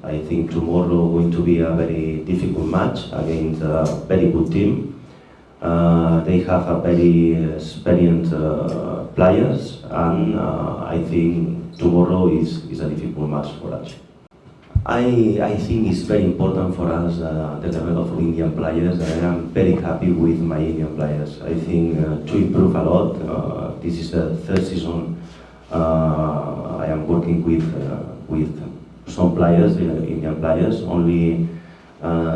I think tomorrow going to be a very difficult match against a very good team. They have a very experienced players, and I think tomorrow is a difficult match for us. I think it's very important for us the level of Indian players. I am very happy with my Indian players. I think to improve a lot. This is the third season I am working with some players, Indian players. Only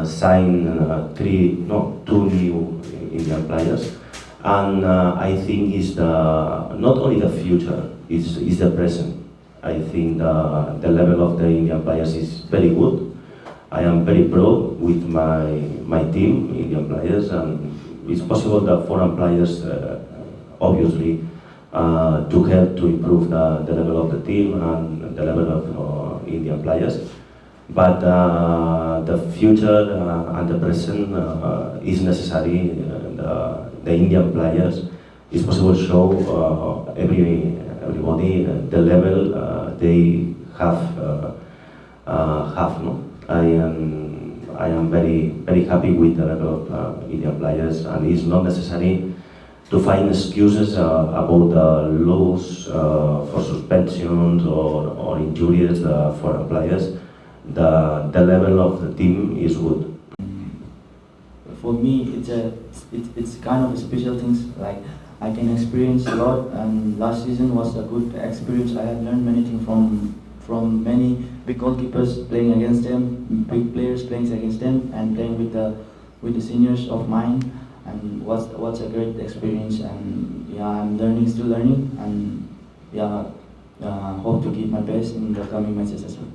signed two new Indian players, and I think it's not only the future, it's the present. I think the level of the Indian players is very good. I am very proud with my team, Indian players, and it's possible that foreign players, obviously, to help to improve the level of the team and the level of Indian players. But the future and the present is necessary. The Indian players is possible to show everybody the level they have. No? I am very happy with the level of Indian players, and it's not necessary to find excuses about the loss for suspensions or injuries for the players. The level of the team is good. For me, it's kind of a special things. Like I can experience a lot, and last season was a good experience. I had learned many things from many big goalkeepers playing against them, big players playing against them, and playing with the seniors of mine. And what's a great experience. And yeah, I'm still learning, and yeah, hope to give my best in the coming matches as well.